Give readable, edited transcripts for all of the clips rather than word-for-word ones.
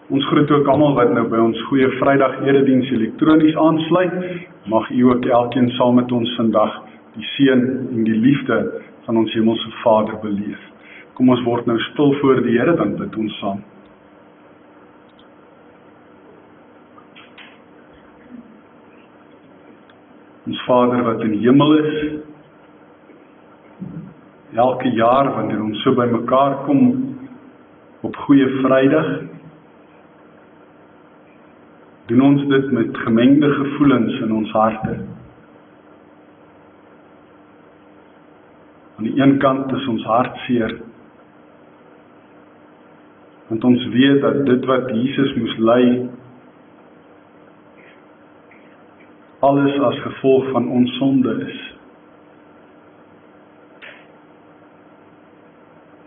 Ons groet ook almal wat nou by ons goeie Vrydag erediens elektronies aansluit. Mag u ook elkeen saam met ons vandag die seën en die liefde van ons Hemelse Vader beleef. Kom ons word nou stil voor die Here, dan bid ons saam. Ons Vader wat in die hemel is, elke jaar wanneer ons so by mekaar kom op goeie Vrydag, doen ons dit met gemengde gevoelens in ons harte. Aan die een kant is ons hartseer, want ons weet dat dit wat Jesus moes ly, alles as gevolg van ons sonde is.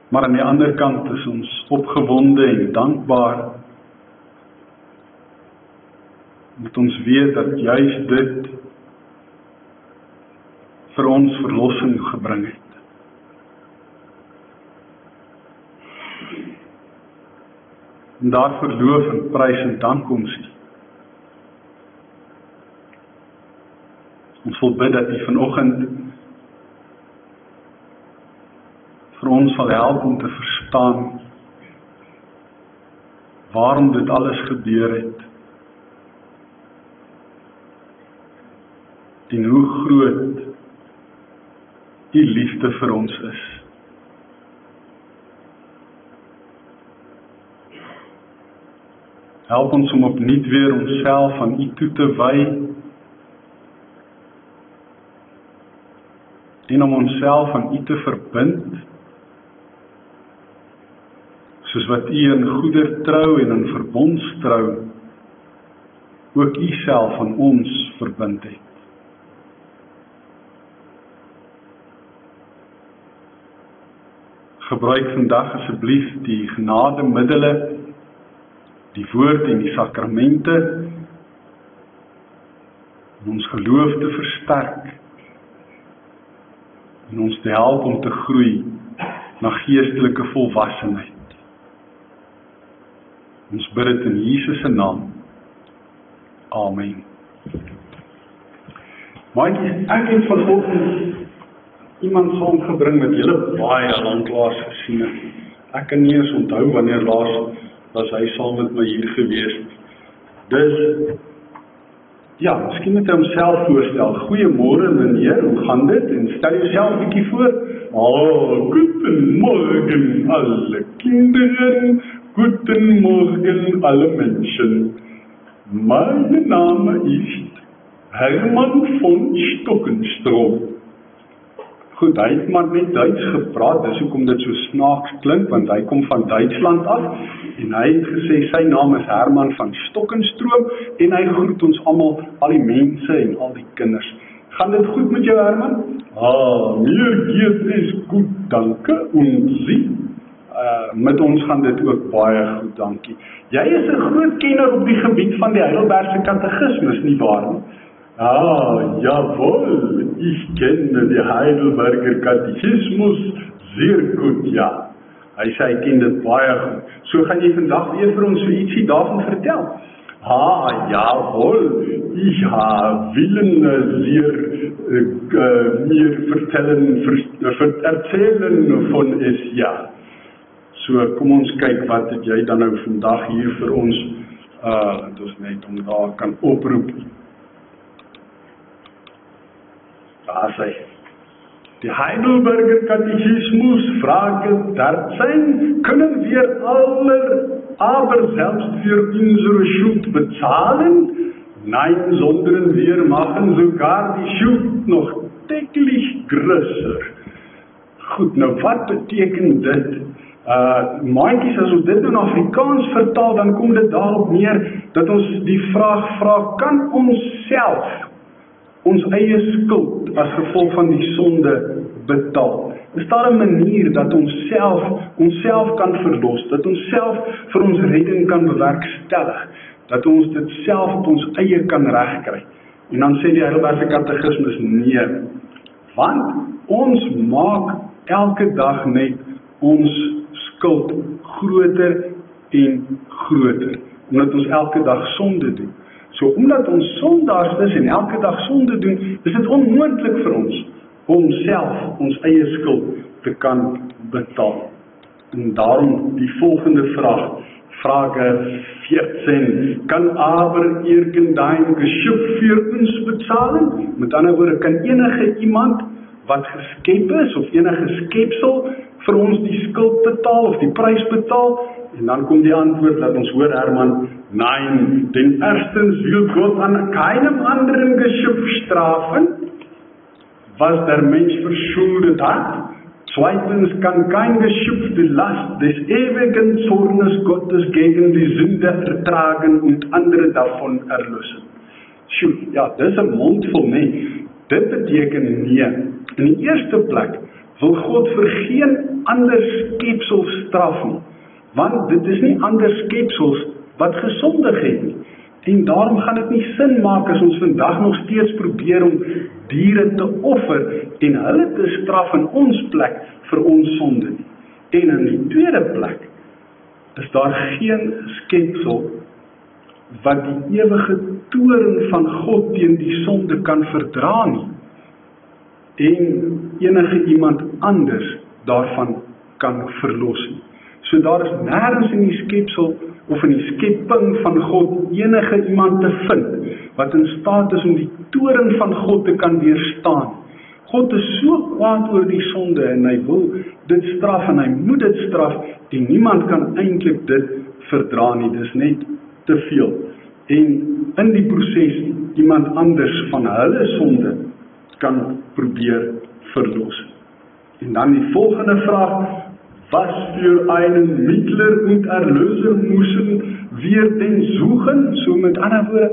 Maar aan die ander kant is ons opgewonde en dankbaar, omdat ons weet dat juist dit vir ons verlossing gebring het. En daarvoor loof en prys en dank ons U. Ons wil bid dat U vanoggend vir ons sal help om te verstaan waarom dit alles gebeur het. En hoe groot U liefde vir ons is. Help ons om opnuut weer onsself aan U toe te wy en om onsself aan U te verbind, soos wat U in goedertrou en in verbondstrou ook U self aan ons verbind het. Gebruik vandag asseblief die genademiddele, die woord en die sakramente, om ons geloof te versterk, en ons te help om te groei na geestelike volwassenheid. Ons bid dit in Jesus se naam. Amen. Maatjies, ek het vanoggend iemand saamgebring met julle baie lanklaas gesien. Ek kan nie eens onthou wanneer laas was hy saam met my hier gewees. Dus, ja, miskien moet hy homself voorstel. Goeiemôre meneer, hoe gaan dit? En stel jouself 'n bietjie voor. Guten Morgen alle kinderen, guten Morgen alle Menschen. Mein Name ist Hermann von Stockenstroom. Goed, hy het maar net Duits gepraat, dis hoekom dit so snaaks klink, want hy kom van Duitsland af, en hy het gesê, sy naam is Herman van Stockenstroom, en hy groet ons almal, al die mense en al die kinders. Gaan dit goed met jou, Herman? Mir geht es goed, danke, en Sie? Met ons gaan dit ook baie goed, dankie. Jy is 'n groot kenner op die gebied van die Heidelbergse Katechismus, nie waar nie? Jawohl, ich kenne die Heidelberger Katechismus sehr gut, ja. Hy sê, hy ken dit baie goed. So gaan jy vandag weer vir ons so ietsie daarvan vertel. Jawohl, ich willen sehr mir erzählen von es, ja. So, kom ons kyk, wat het jy dan nou vandag hier vir ons, dat ons net om daar kan oproep. Daar sê, die Heidelberger Katechismus, Frage 13, können wir aber selbst für unsere Schuld bezahlen? Nein, sondern wir machen sogar die Schuld noch täglich größer. Goed, nou wat beteken dit? Maatjies, as ons dit in Afrikaans vertaal, dan kom dit daarop neer, dat ons die vraag vra, kan ons self ons eie skuld as gevolg van die sonde betaal? Is daar 'n manier dat ons self kan verlos, dat ons self vir ons redding kan bewerkstellig, dat ons dit self op ons eie kan regkry? En dan sê die Heidelbergse Katechismus nee, want ons maak elke dag net ons skuld groter en groter, omdat ons elke dag sonde doen. So, omdat ons sondaars is en elke dag sonde doen, is dit onmoontlik vir ons om self ons eie skuld te kan betaal. En daarom die volgende vraag, Frage 14, kan aber irgendein Geschöpf für uns bezahlen? Met ander woorde, kan enige iemand wat geskep is, of enige skepsel, vir ons die skuld betaal, of die prys betaal? En dan kom die antwoord, dat ons hoor Herman, nein, denn erstens will Gott an keinem anderen Geschöpf strafen, was der Mensch verschuldet hat. Zweitens kann kein Geschöpf die Last des ewigen Zornes Gottes gegen die Sünde ertragen und andere davon erlösen. Sjoe, ja, dis 'n mondvol, nee. Dit beteken nee. In die eerste plek wil God vir geen ander skepsel straf nie, want dit is nie ander skepsels wat gesondig het nie. En daarom gaan dit nie sin maak as ons vandag nog steeds probeer om diere te offer en hulle te straf in ons plek vir ons sonde nie. En in die tweede plek is daar geen skepsel wat die ewige toorn van God teen die sonde kan verdra nie. En enige iemand anders daarvan kan verlos nie. So daar is nêrens in die skepsel of in die skepping van God enige iemand te vind wat in staat is om die toorn van God te kan weerstaan. God is so kwaad oor die sonde en hy wil dit straf en hy moet dit straf en niemand kan eintlik dit verdra nie, dis net te veel. En in die proses iemand anders van hulle sonde kan probeer verlos. En dan die volgende vraag, was für einen Mittler und Erlöser müssen wir denn suchen? So met ander woorde,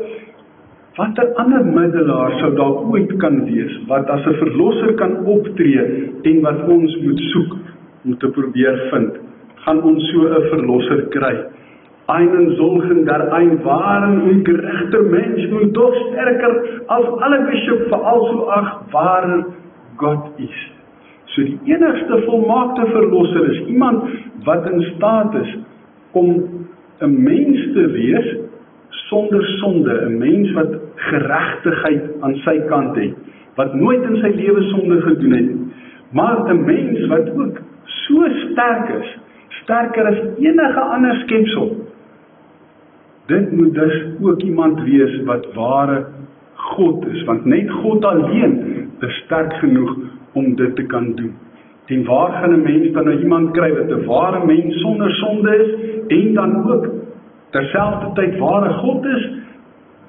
watter ander middelaar sou daar ooit kan wees, wat as 'n verlosser kan optree en wat ons moet soek, om te probeer vind, gaan ons so 'n verlosser kry. Einen solchen, der ein wahren und gerechter Mensch und doch stärker als alle Geschöpfe, also auch wahrer Gott ist. So die enigste volmaakte verlosser is iemand wat in staat is om 'n mens te wees sonder sonde, 'n mens wat geregtigheid aan sy kant het, wat nooit in sy lewe sonde gedoen het, maar 'n mens wat ook so sterk is, sterker as enige ander skepsel. Dit moet dus ook iemand wees wat ware God is, want net God alleen is sterk genoeg om dit te kan doen. En waar gaan 'n mens dan nou iemand kry wat 'n ware mens sonder sonde is, en dan ook terselfdertyd ware God is?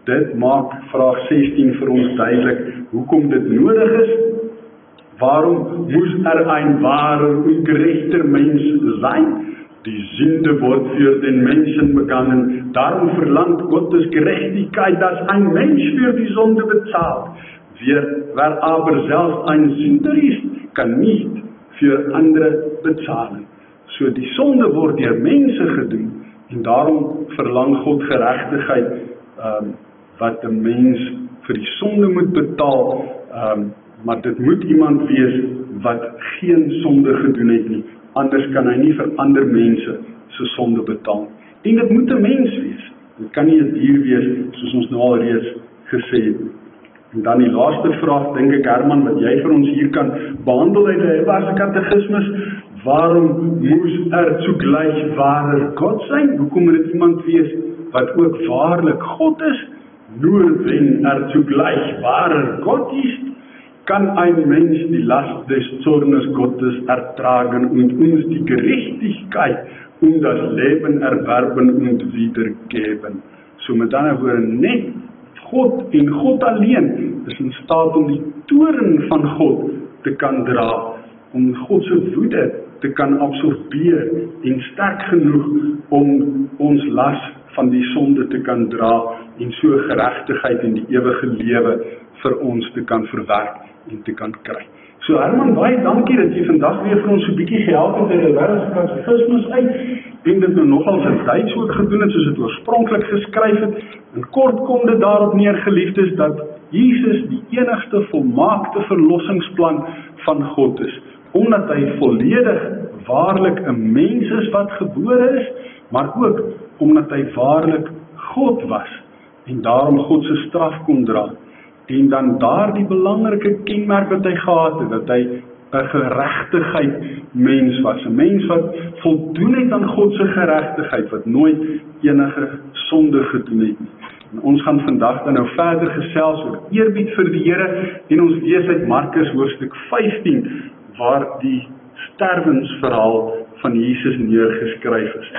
Dit maak vraag 16 vir ons duidelik, hoekom dit nodig is. Waarom moes ein wahrer und gerechter Mensch sein? Die Sünde wordt für den Menschen begangen, darum verlangt Gottes Gerechtigkeit, dass ein Mensch für die Sünde bezahlt. Wer aber selbst ein Sünder ist, kann nicht für andere bezahlen. So die sonde word deur mense gedoen, en daarom verlang God geregtigheid, wat 'n mens vir die sonde moet betaal, maar dit moet iemand wees wat geen sonde gedoen het nie, anders kan hy nie vir ander mense se sonde betaal. En dit moet 'n mens wees, dit kan nie 'n dier wees, soos ons nou al reeds gesê het. En dan die laaste vraag, dink ek Herman, wat jy vir ons hier kan behandel uit die Hebreëse Katekismus, waarom moes zugleich wahrer Gott sein? Hoekom moet dit iemand wees wat ook waarlik God is? Nur wenn zugleich wahrer Gott ist, kann ein Mensch die Last des Zornes Gottes ertragen und uns die Gerechtigkeit und das Leben erwerben und wiedergeben. So met ander woorde, net God en God alleen is in staat om die toorn van God te kan dra, om God se woede te kan absorbeer en sterk genoeg om ons las van die sonde te kan dra en so geregtigheid en die ewige lewe vir ons te kan verwerk en te kan kry. So Herman, baie dankie dat jy vandag weer vir ons so 'n bietjie gehelp het in die Hebreëse Katekismus uit, en dit nou nogal in Duits ook gedoen het, soos dit oorspronklik geskryf het. En kort kom dit daarop neer, geliefdes, dat Jesus die enigste volmaakte verlossingsplan van God is, omdat hy volledig waarlik 'n mens is wat gebore is, maar ook omdat hy waarlik God was en daarom God se straf kon dra. En dan daardie belangrike kenmerk wat hy gehad het, dat hy 'n geregtigheid mens was, 'n mens wat voldoen het aan God se geregtigheid, wat nooit enige sonde gedoen het. En ons gaan vandag dan nou verder gesels oor eerbied vir die Here, en ons lees uit Markus hoofstuk 15, waar die sterwensverhaal van Jesus neergeskryf is.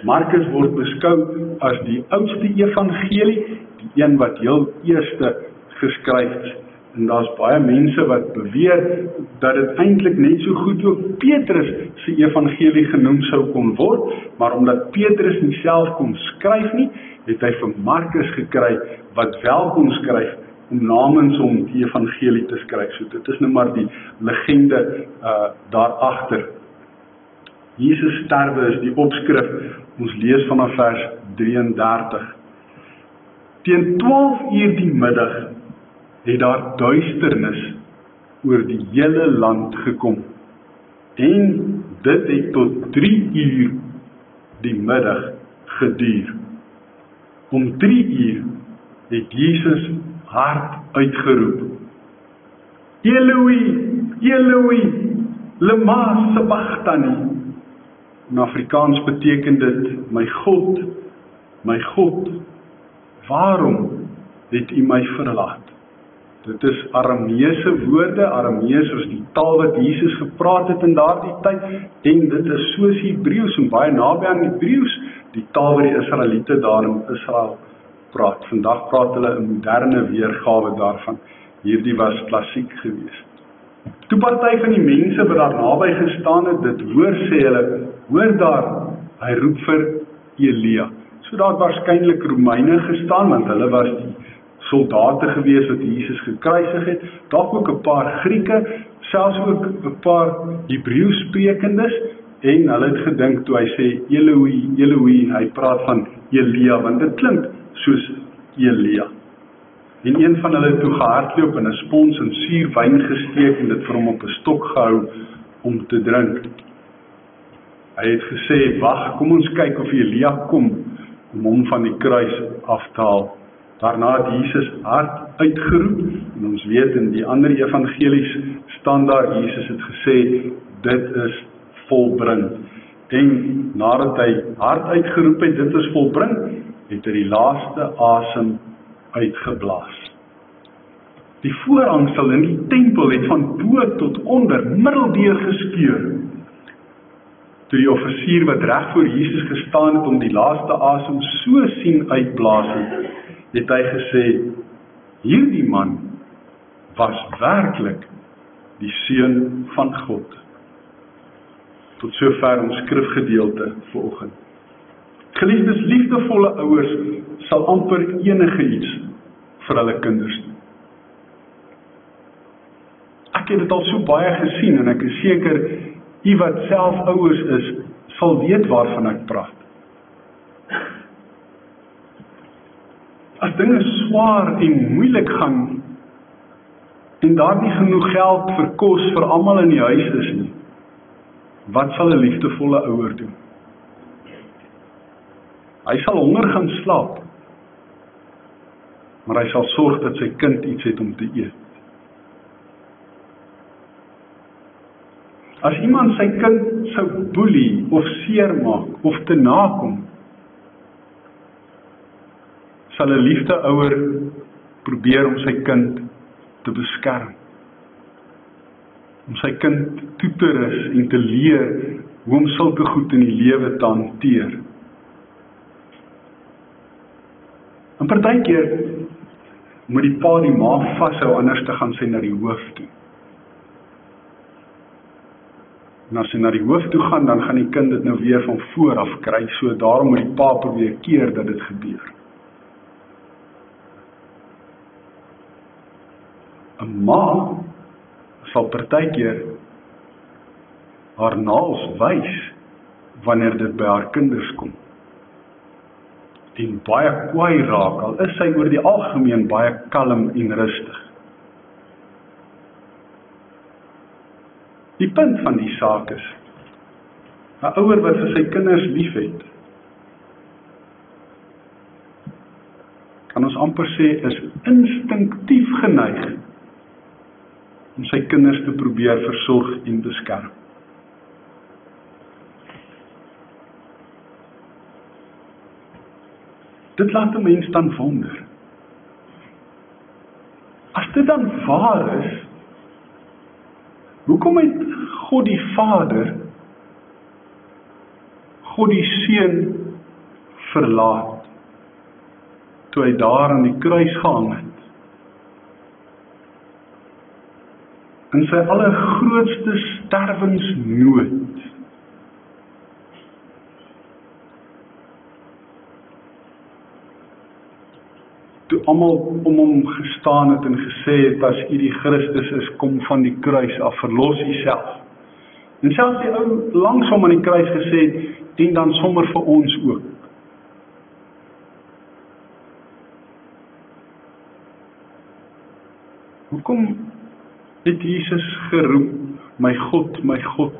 Markus word beskou as die oudste evangelie, die een wat heel eerste geskryf is. En daar's baie mense wat beweer dat dit eintlik net so goed ook Petrus se evangelie genoem sou kon word, maar omdat Petrus nie self kon skryf nie, het hy vir Markus gekry wat wel kon skryf om namens hom die evangelie te skryf. So dit is nou maar die legende daar agter. Jesus sterwe is die opskrif. Ons lees vanaf vers 33. Teen 12 uur die middag het daar duisternis oor die hele land gekom. En dit het tot 3 uur die middag geduur. Om 3 uur het Jesus hard uitgeroep: Eloi, Eloi, lema sabachthani. In Afrikaans beteken dit: my God, waarom het U my verlaat? Dit is Arameese woorde. Aramees was die taal wat Jesus gepraat het in daardie tyd, en dit is soos Hebreëus en baie naby aan Hebreëus, die taal wat die Israeliete daar in Israel praat. Vandag praat hulle 'n moderne weergawe daarvan. Hierdie was klassiek geweest. Toe party van die mense wat daar naby gestaan het, dit hoor, sê hulle: hoor daar, hy roep vir Elia. So daar het waarskynlik Romeine gestaan, want hulle was die soldate gewees wat Jesus gekruisig het, dalk ook 'n paar Grieke, selfs ook 'n paar Hebreëus sprekendes, en hulle het gedink toe hy sê Eloi, Eloi, hy praat van Elia, want dit klink soos Elia. En een van hulle het toe gehardloop en 'n spons en suur wyn gesteek en dit vir hom op 'n stok gehou om te drink. Hy het gesê: wag, kom ons kyk of Elia kom om hom van die kruis af te haal. Daarna het Jesus hard uitgeroep, en ons weet in die ander evangelies staan daar, Jesus het gesê, dit is volbring. En nadat hy hard uitgeroep het, dit is volbring, het hy die laaste asem uitgeblaas. Die voorhangsel in die tempel het van bo tot onder middeldeur geskeur. Toe die offisier wat reg voor Jesus gestaan het om die laaste asem so sien uitblaas het hy gesê: hierdie man was werklik die seun van God. Tot sover ons skrifgedeelte vanoggend. Geliefdes, liefdevolle ouers sal amper enige iets vir hulle kinders doen. Ek het dit al so baie gesien, en ek is seker, u wat self ouers is, sal weet waarvan ek praat. As dinge swaar en moeilik gaan, en daar nie genoeg geld vir kos vir almal in die huis is nie, wat sal 'n liefdevolle ouer doen? Hy sal honger gaan slaap, maar hy sal sorg dat sy kind iets het om te eet. As iemand sy kind sou boelie of seermaak of te nakom, sal 'n liefdeouer probeer om sy kind te beskerm, om sy kind toe te rus en te leer hoe om sulke goed in die lewe te hanteer. En partykeer moet die pa die ma vashou, anders te gaan sy na die hoof toe. En as hy na die hoof toe gaan, dan gaan die kind dit nou weer van voor af kry, so daarom moet die pa probeer keer dat dit gebeur. 'n ma sal partykeer haar naels wys wanneer dit by haar kinders kom. En baie kwaai raak, al is sy oor die algemeen baie kalm en rustig. Die punt van die saak is, 'n ouer wat vir sy kinders liefhet, kan ons amper sê, is instinktief geneig om sy kinders te probeer versorg en beskerm. Dit laat 'n mens dan wonder. As dit dan waar is, hoekom het God die Vader, God die Seun verlaat, toe hy daar aan die kruis gehang het? In sy allergrootste sterwensnood, toe almal om hom gestaan het en gesê het, as u die Christus is, kom van die kruis af, verlos u self. En selfs die ou langs hom aan die kruis gesê het, dien dan sommer vir ons ook. Hoekom het Jesus geroep, my God,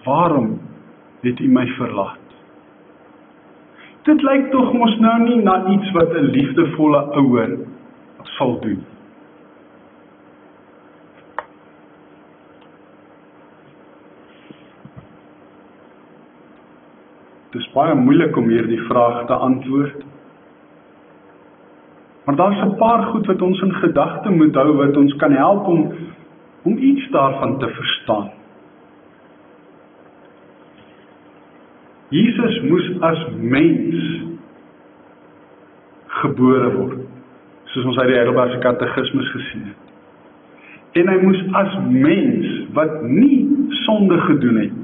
waarom het u my verlaat? Dit lyk tog mos nou nie na iets wat 'n liefdevolle ouer sal doen. Dit is baie moeilik om hierdie vraag te antwoord. Maar daar is 'n paar goed wat ons in gedagte moet hou, wat ons kan help om iets daarvan te verstaan. Jesus moes as mens gebore word, soos ons uit die Heidelbergse Katekismus gesien het. En hy moes as mens, wat nie sonde gedoen het,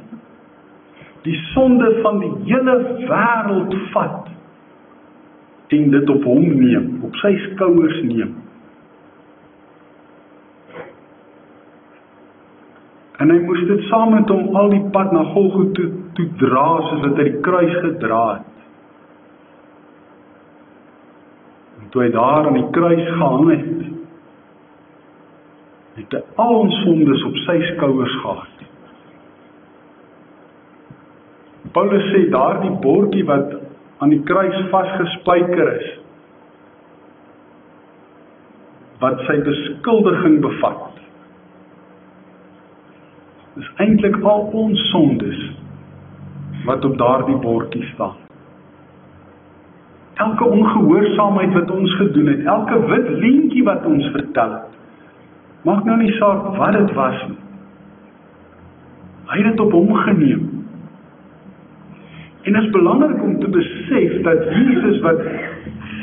die sonde van die hele wêreld vat, en dit op hom neem, op sy skouers neem. En hy moes dit saam met hom al die pad na Golgotha toe dra, soos wat hy die kruis gedra het. En toe hy daar aan die kruis gehang het, het hy al ons sondes op sy skouers gehad. Paulus sê, daardie bordjie wat aan die kruis vasgespijker is, wat sy beskuldiging bevat, is eintlik al ons sondes wat op daardie bordjie staan. Elke ongehoorsaamheid wat ons gedoen het, elke wit leentjie wat ons vertel het, maak nou nie saak wat dit was nie. Hy het dit op hom geneem. En dit is belangrik om te besef dat Jesus, wat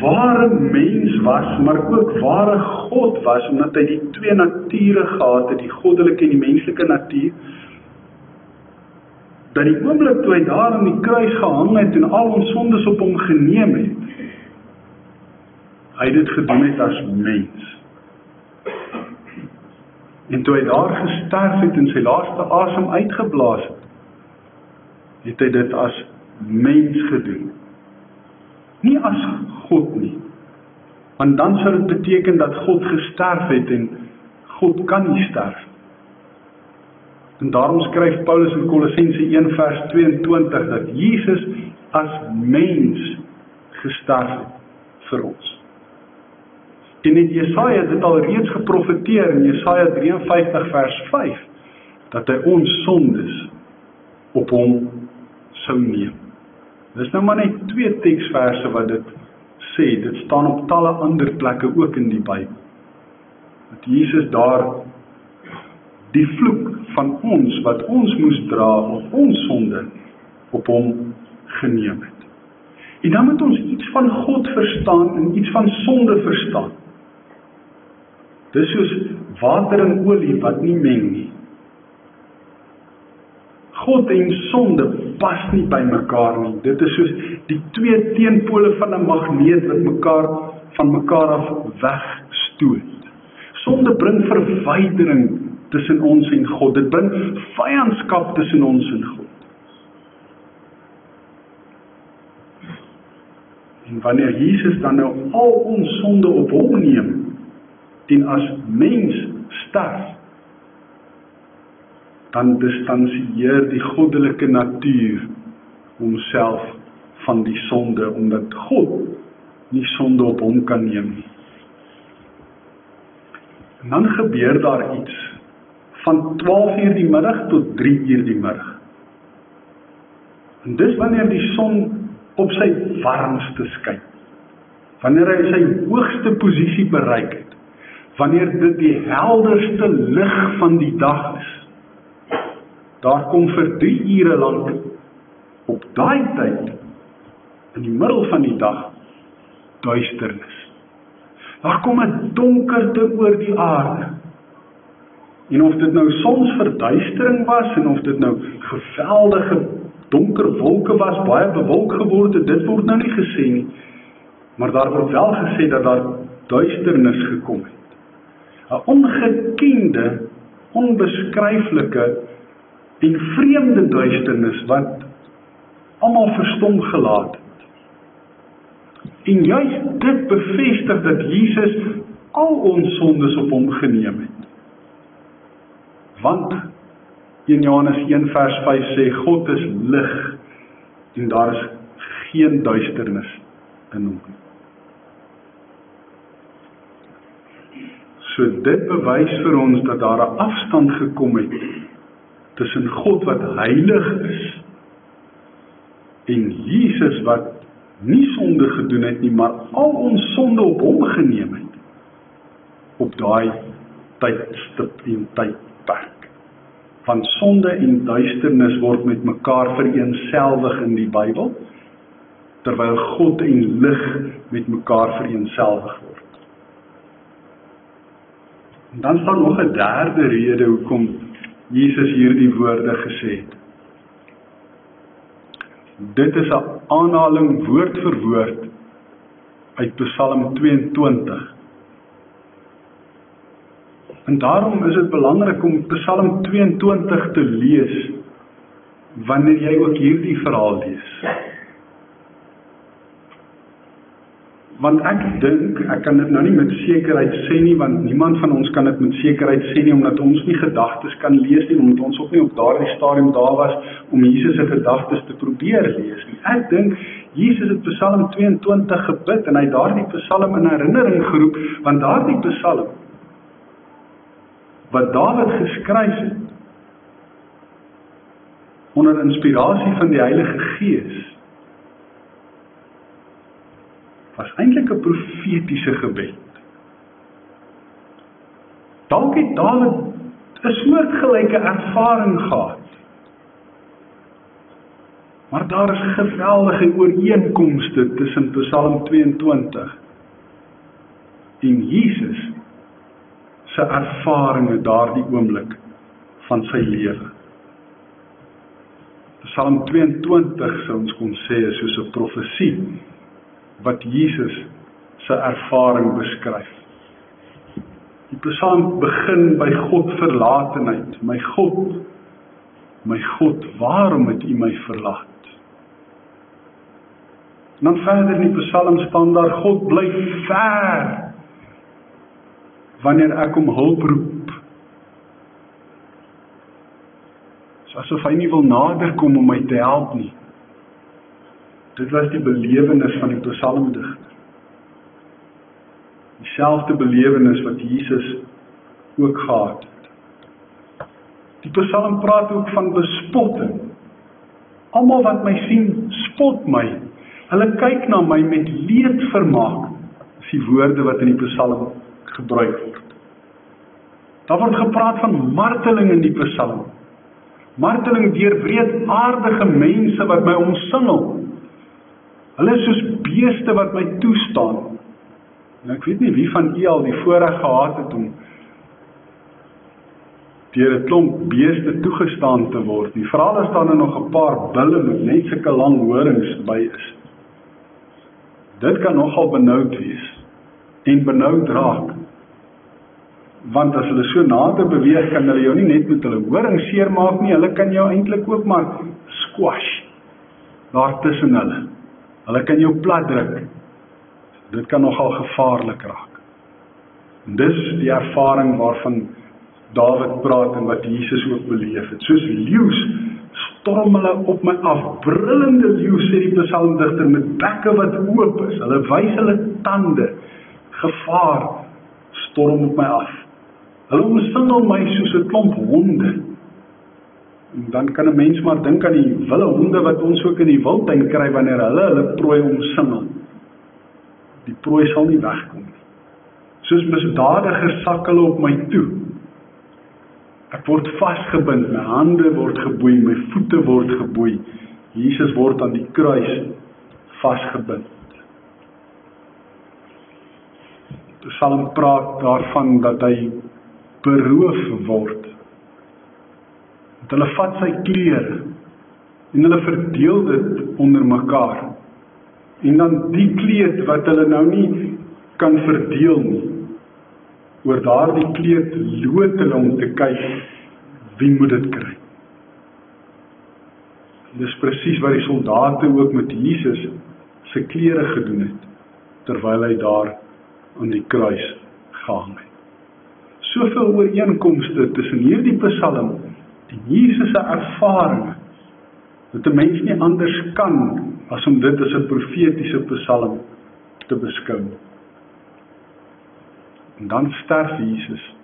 ware mens was, maar ook ware God was, omdat hy die twee nature gehad het, die goddelike en die menslike natuur, dat die oomblik toe hy daar aan die kruis gehang het en al ons sondes op hom geneem het, hy dit gedoen het as mens. En toe hy daar gesterf het en sy laaste asem uitgeblaas het, het hy dit as mens gedoen. Nie as God nie. Want dan sou dit beteken dat God gesterf het en God kan nie sterf. En daarom skryf Paulus in Kolossense 1 vers 22 dat Jesus as mens gesterf het vir ons. En in Jesaja het dit al reeds geprofeteer in Jesaja 53 vers 5 dat hy ons sondes op hom sou neem. Dis nou maar net 2 teksverse wat dit sê, dit staan op talle ander plekke ook in die Bybel. Dat Jesus daar die vloek van ons, wat ons moes dra, of ons sonde, op hom geneem het. En dan moet ons iets van God verstaan en iets van sonde verstaan. Dis soos water en olie wat nie meng nie. God en sonde pas nie by mekaar nie. Dit is soos die twee teenpole van 'n magneet wat van mekaar af wegstoot. Sonde bring verwydering tussen ons en God. Dit bring vyandskap tussen ons en God. En wanneer Jesus dan nou al ons sonde op hom neem, en as mens sterf, dan distansieer die goddelike natuur homself van die sonde, omdat God nie sonde op hom kan neem nie. En dan gebeur daar iets, van 12 uur die middag tot 3 uur die middag. En dis wanneer die son op sy warmste skyn, wanneer hy sy hoogste posisie bereik het, wanneer dit die helderste lig van die dag is, daar kom vir 3 ure lank, op daai tyd, in die middel van die dag, duisternis. Daar kom 'n donkerte oor die aarde. En of dit nou sonsverduistering was, en of dit nou geweldige donker wolke was, baie bewolk geword het, dit word nou nie gesê nie. Maar daar word wel gesê dat daar duisternis gekom het. 'n Ongekende, onbeskryflike en vreemde duisternis, wat almal verstom gelaat het. En juist dit bevestig dat Jesus al ons sondes op hom geneem het. Want 1 Johannes 1 vers 5 sê, God is lig, en daar is geen duisternis in hom. So dit bewys vir ons dat daar 'n afstand gekom het tussen God wat heilig is en Jesus wat nie sonde gedoen het nie, maar al ons sonde op hom geneem het op daai tydstip en tydperk. Want sonde en duisternis word met mekaar vereenselwig in die Bybel, terwyl God en lig met mekaar vereenselwig word. En dan staan nog 'n derde rede hoekom Jesus hierdie woorde gesê het. Dit is 'n aanhaling woord vir woord uit Psalm 22. En daarom is dit belangrik om Psalm 22 te lees wanneer jy ook hierdie verhaal lees. Want ek dink, ek kan dit nou nie met sekerheid sê nie, want niemand van ons kan dit met sekerheid sê nie, omdat ons nie gedagtes kan lees nie, omdat ons ook nie op daardie stadium daar was om Jesus se gedagtes te probeer lees nie. Ek dink, Jesus het Psalm 22 gebid, en hy het daardie Psalm in herinnering geroep, want daardie Psalm, wat Dawid geskryf het, onder inspirasie van die Heilige Gees, was eintlik 'n profetiese gebed. Dalk het Dawid 'n soortgelyke ervaring gehad. Maar daar is geweldige ooreenkomste tussen Psalm 22 en Jesus se ervarings daardie oomblik van sy lewe. Psalm 22 sou ons kon sê is soos 'n profesie wat Jesus se ervaring beskryf. Die Psalm begin by God verlatenheid. My God, waarom het U my verlaat? En dan verder in die Psalm staan daar, God bly ver wanneer ek om hulp roep. So asof hy nie wil naderkom om my te help nie. Dit was die belewenis van die psalmdigter. Dieselfde belewenis wat Jesus ook gehad het. Die psalm praat ook van bespotting. Almal wat my sien, spot my. Hulle kyk na my met leedvermaak. Dis die woorde wat in die psalm gebruik word. Daar word gepraat van marteling in die psalm. Marteling deur wreedaardige mense wat my omsingel. Hulle is soos beeste wat my toestaan. En ek weet nie wie van u al die voorreg gehad het om deur 'n klomp beeste toegestaan te word nie. Veral as daar nog 'n paar bulle met net sulke lang horings by is. Dit kan nogal benoud wees en benoud raak. Want as hulle so nader beweeg, kan hulle jou nie net met hulle horing seermaak nie, hulle kan jou eintlik ook maar squash daar tussen hulle. Hulle kan jou plat druk. Dit kan nogal gevaarlik raak. En dis die ervaring waarvan Dawid praat en wat Jesus ook beleef het. Soos leeu's storm hulle op my af, brullende leeu, sê die psalmdigter, met bekke wat oop is, hulle wys hulle tande, gevaar, storm op my af. Hulle omsingel my soos 'n klomp honde. En dan kan 'n mens maar dink aan die wilde honde wat ons ook in die wildtuin kry wanneer hulle prooi omsingel. Die prooi sal nie wegkom nie. Soos misdadigers sak hulle op my toe. Ek word vasgebind, my hande word geboei, my voete word geboei. Jesus word aan die kruis vasgebind. Die Psalm praat daarvan dat hy beroof word. Dat hulle vat sy klere en hulle verdeel dit onder mekaar. En dan die kleed wat hulle nou nie kan verdeel nie, oor daardie kleed loot hulle om te kyk wie moet dit kry. Dis presies wat die soldate ook met Jesus se klere gedoen het, terwyl hy daar aan die kruis gehang het. Soveel ooreenkomste tussen hierdie psalm en Jesus se ervarings, dat 'n mens nie anders kan as om dit as 'n profetiese psalm te beskou. En dan sterf Jesus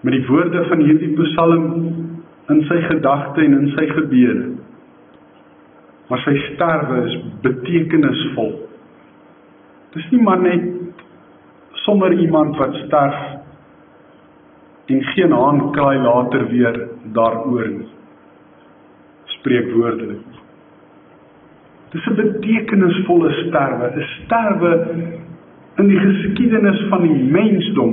met die woorde van hierdie psalm in sy gedagte en in sy gebede. Maar sy sterwe is betekenisvol. Dis nie maar net sommer iemand wat sterf en geen haan kraai later weer daaroor nie. Spreekwoordelik. Dis 'n betekenisvolle sterwe, 'n sterwe in die geskiedenis van die mensdom,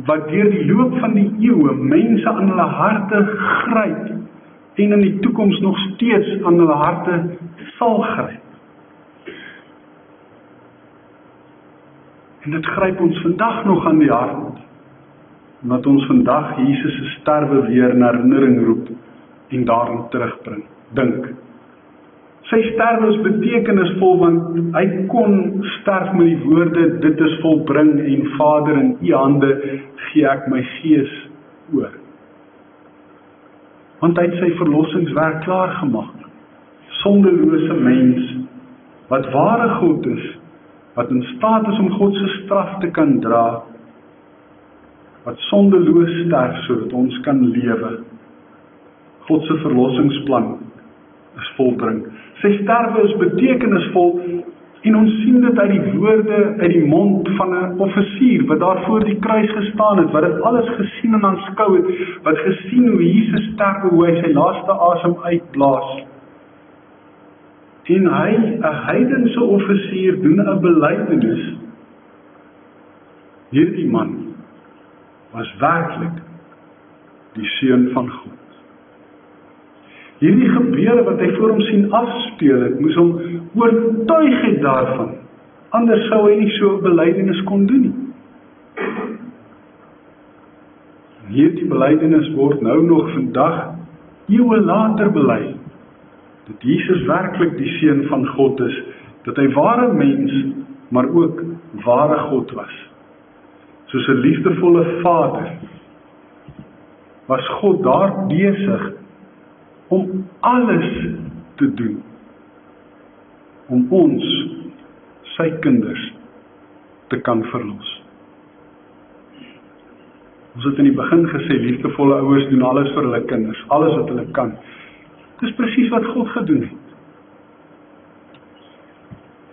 wat deur die loop van die eeue mense aan hulle harte gryp, en in die toekoms nog steeds aan hulle harte sal gryp. En dit gryp ons vandag nog aan die hart, omdat ons vandag Jesus se sterwe weer in herinnering roep, en daaraan terugbring. Dink. Sy sterwe is betekenisvol, want hy kon sterf met die woorde, dit is volbring, en Vader, in u hande gee ek my gees oor. Want hy het sy verlossingswerk klaargemaak. Sondelose mens, wat ware God is, wat in staat is om God se straf te kan dra, wat sondeloos sterf, sodat ons kan lewe. God se verlossingsplan is volbring. Sy sterwe is betekenisvol, en ons sien dit uit die woorde, uit die mond van 'n offisier, wat daar voor die kruis gestaan het, wat dit alles gesien en aanskou het, wat gesien hoe Jesus sterwe, hoe hy sy laaste asem uitblaas. En hy, 'n heidense offisier, doen 'n belydenis. Hierdie man was werklik die seun van God. Hierdie gebeure wat hy voor hom sien afspeel het, moes hom oortuig het daarvan. Anders sou hy nie so 'n belydenis kon doen nie. En hierdie belydenis word nou nog vandag, eeue later bely, dat Jesus werklik die seun van God is, dat hy ware mens, maar ook ware God was. Soos 'n liefdevolle Vader, was God daar besig om alles te doen, om ons, sy kinders, te kan verlos. Ons het in die begin gesê, liefdevolle ouers doen alles vir hulle kinders, alles wat hulle kan. Dis presies wat God gedoen het.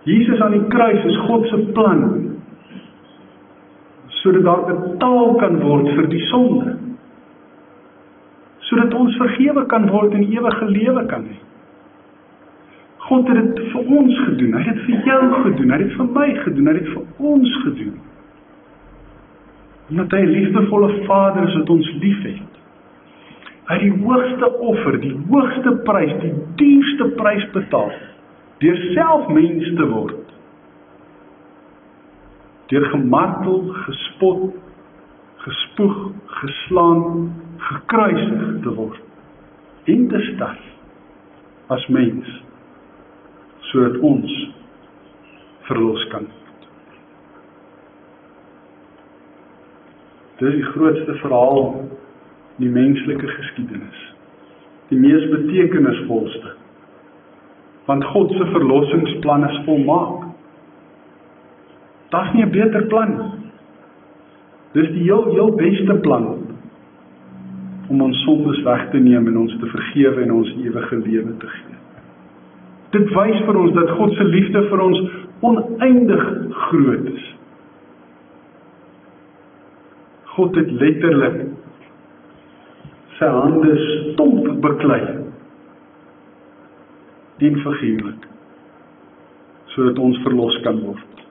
Jesus aan die kruis is God se plan, sodat daar betaal kan word vir die sonde, sodat ons vergewe kan word en ewige lewe kan hê. God het dit vir ons gedoen, hy het dit vir jou gedoen, hy het dit vir my gedoen, hy het dit vir ons gedoen. Omdat hy 'n liefdevolle Vader is wat ons lief het. Hy het die hoogste offer, die hoogste prys, die duurste prys betaal, deur self mens te word. Deur gemartel, gespot, gespoeg, geslaan, gekruisig te word, en te sterf, as mens, sodat ons verlos kan word. Dit is die grootste verhaal in die menslike geskiedenis. Die mees betekenisvolste. Want God se verlossingsplan is volmaak. Daar's nie 'n beter plan nie. Dis die heel beste plan om ons sondes weg te neem en ons te vergewe en ons ewige lewe te gee. Dit wys vir ons dat God se liefde vir ons oneindig groot is. God het letterlik sy hande stomp beklei, dien figuurlik, sodat ons verlos kan word.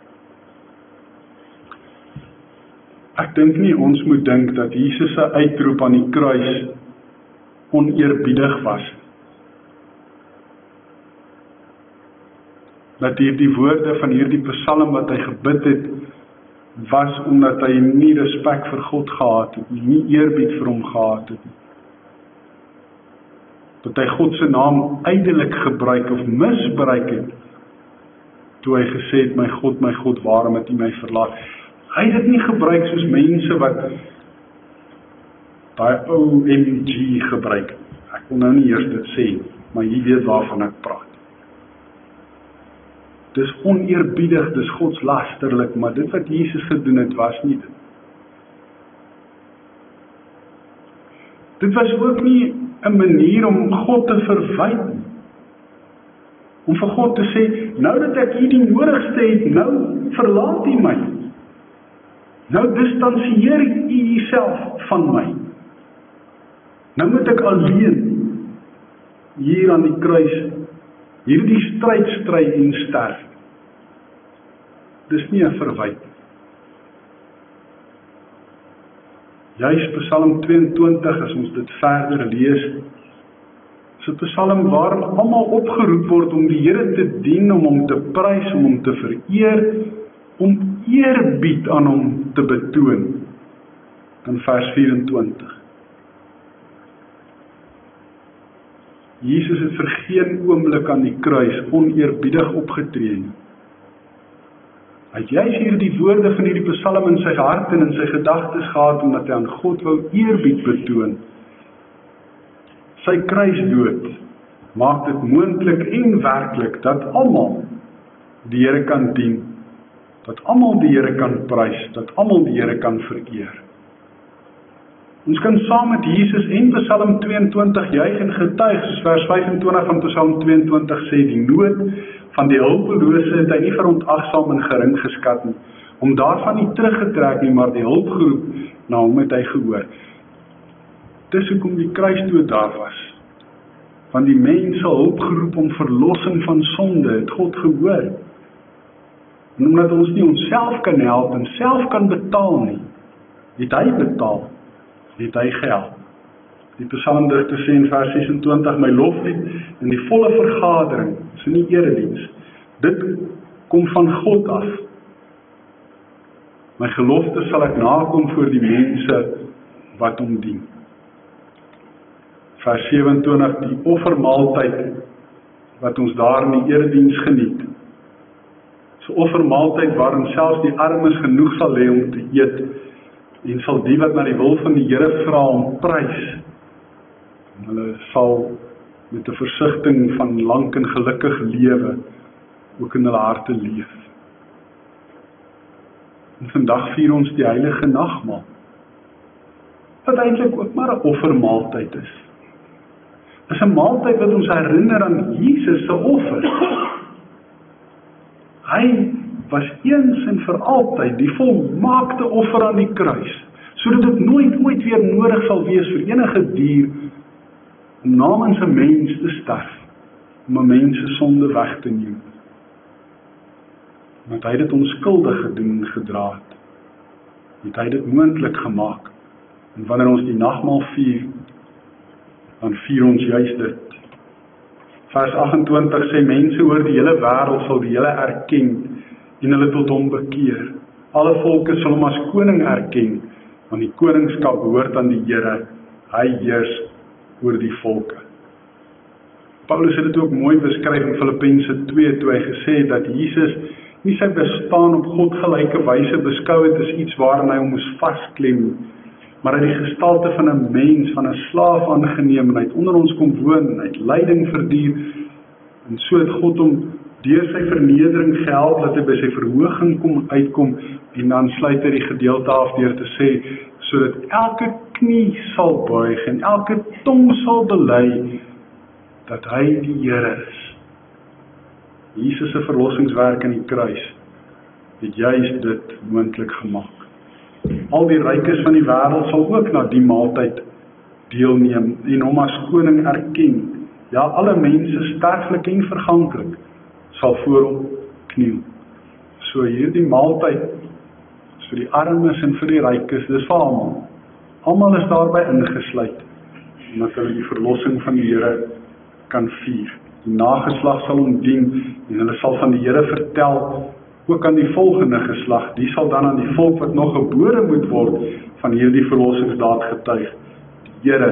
Ek dink nie ons moet dink dat Jesus se uitroep aan die kruis oneerbiedig was. Dat hierdie woorde van hierdie psalm wat hy gebid het, was omdat hy nie respek vir God gehad het, nie eerbied vir hom gehad het. Dat hy God se naam ydelik gebruik of misbruik het, toe hy gesê het, my God, waarom het U my verlaat? Hy het dit nie gebruik soos mense wat daai OMG gebruik. Ek wil nou nie eers dit sê, maar jy weet waarvan ek praat. Dis oneerbiedig, dis godslasterlik, maar dit wat Jesus gedoen het, was nie dit. Dit was ook nie 'n manier om God te verwyd nie. Om vir God te sê, nou dat ek hier die nodigste het, nou verlaat U my. Nou distansieer U Uself van my. Nou moet ek alleen hier aan die kruis hierdie stryd stry en sterf. Dis nie 'n verwyting. Juis Psalm 22, as ons dit verder lees, is 'n psalm waarin almal opgeroep word om die Here te dien, om hom te prys, om hom te vereer, om eerbied aan hom te betoon. In vers 24. Jesus het vir geen oomblik aan die kruis oneerbiedig opgetree nie. Hy het juis hierdie woorde van hierdie psalm in sy hart en in sy gedagtes gehad, omdat hy aan God wou eerbied betoon. Sy kruisdood maak dit moontlik en werklik dat almal die Here kan dien, dat almal die Here kan prys, dat almal die Here kan vereer. Ons kan saam met Jesus en Psalm 22 juig en getuig, soos vers 25 van Psalm 22 sê, die nood van die hulpelose het hy nie verontagsaam en gering geskat nie, om daarvan nie teruggetrek nie, maar die hulp geroep, na hom het hy gehoor. Dis hoekom die kruisdood daar was, van die mense hulp geroep om verlossing van sonde, het God gehoor. En omdat ons nie onsself kan help en self kan betaal nie, het hy betaal, het hy gehelp. Die psalmdigter sê in vers 26, my loflied in die volle vergadering, is nie erediens, dit kom van God af. My gelofte sal ek nakom voor die mense wat hom dien. Vers 27, die offermaaltyd wat ons daar in die erediens geniet. So offermaaltyd waarin selfs die armes genoeg sal hê om te eet, en sal die wat na die wil van die Here vra om prys. En hulle sal met 'n versigtiging van lank en gelukkig lewe ook in hulle harte leef. En vandag vier ons die heilige nagmaal, wat eintlik ook maar 'n offermaaltyd is. Dit is 'n maaltyd wat ons herinner aan Jesus se offer. Hy was eens en vir altyd die volmaakte offer aan die kruis, sodat dit nooit ooit weer nodig sal wees vir enige dier om namens 'n mens te sterf, om 'n mens se sonde weg te neem. Want hy het dit onskuldig gedoen en gedra het hy dit moontlik gemaak. En wanneer ons die nagmaal vier, dan vier ons juist dit. Vers 28 sê, mense oor die hele wêreld sal die Here erken en hulle tot hom bekeer. Alle volke sal hom as koning erken, want die koningskap behoort aan die Here, hy heers oor die volke. Paulus het dit ook mooi beskryf in Filippense 2, toe hy gesê het dat Jesus nie sy bestaan op God gelyke wyse beskou het as iets waarin hy hom moes vasklem, maar uit die gestalte van 'n mens, van 'n slaaf aangeneem, en hy het onder ons kom woon, en hy het lyding verduur, en so het God hom deur sy vernedering gehelp, dat hy by sy verhoging uitkom, en dan sluit hy die gedeelte af deur te sê, sodat elke knie sal buig, en elke tong sal bely, dat hy die Here is. Jesus se verlossingswerk aan die kruis het juis dit moontlik gemaak. Al die rykes van die wêreld sal ook na die maaltyd deelneem en hom as koning erken. Ja, alle mense, sterflik en verganklik, sal voor hom kniel. So hierdie maaltyd is vir die armes en vir die rykes, dis vir almal. Almal is daarby ingesluit, omdat hulle die verlossing van die Here kan vier. Die nageslag sal hom dien, en hulle sal van die Here vertel, ook aan die volgende geslag. Die sal dan aan die volk wat nog gebore moet word, van hierdie verlossingsdaad getuig. Die Here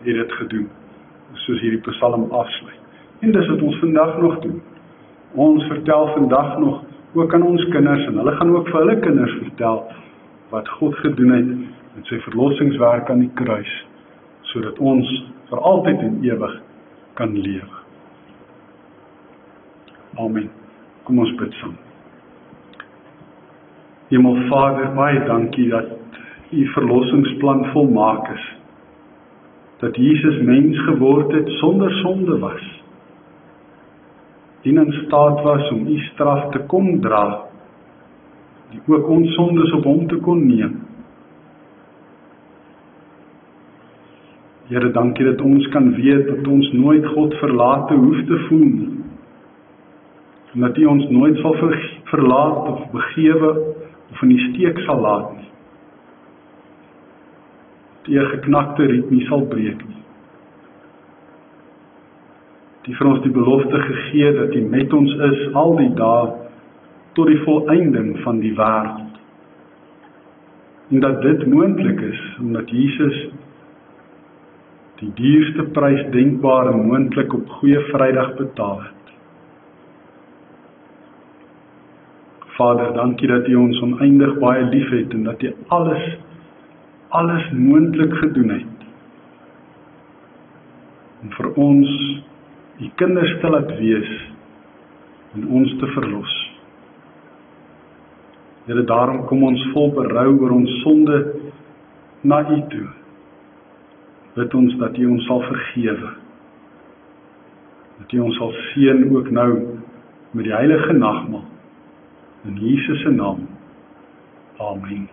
het dit gedoen, soos hierdie Psalm afsluit. En dis wat ons vandag nog doen. Ons vertel vandag nog, ook aan ons kinders, en hulle gaan ook vir hulle kinders vertel, wat God gedoen het, met sy verlossingswerk aan die kruis, sodat ons vir altyd en ewig kan lewe. Amen. Kom ons bid saam. Hemelvader, baie dankie dat u verlossingsplan volmaak is. Dat Jesus mens geword het, sonder sonde was. En in staat was om u straf te kom dra, die ook ons sondes op hom te kon neem. Here, dankie dat ons kan weet dat ons nooit God verlate hoef te voel nie. En dat u ons nooit sal verlaat of begewe of in die steek sal laat nie. Dat u 'n geknakte riet nie sal breek nie. Die vir ons die belofte gegee dat u met ons is al die dae tot die volëinding van die wêreld. En dat dit moontlik is omdat Jesus die duurste prys denkbaar en moontlik op Goeie Vrydag betaal het. Vader, dankie dat u ons oneindig baie lief het en dat u alles moontlik gedoen het. En vir ons u kinders te laat wees en ons te verlos. Here, daarom kom ons vol berou oor ons sonde na u toe. Bid ons dat u ons sal vergewe. Dat u ons sal seën ook nou met die heilige nagmaal. In Jesus se naam. Amen.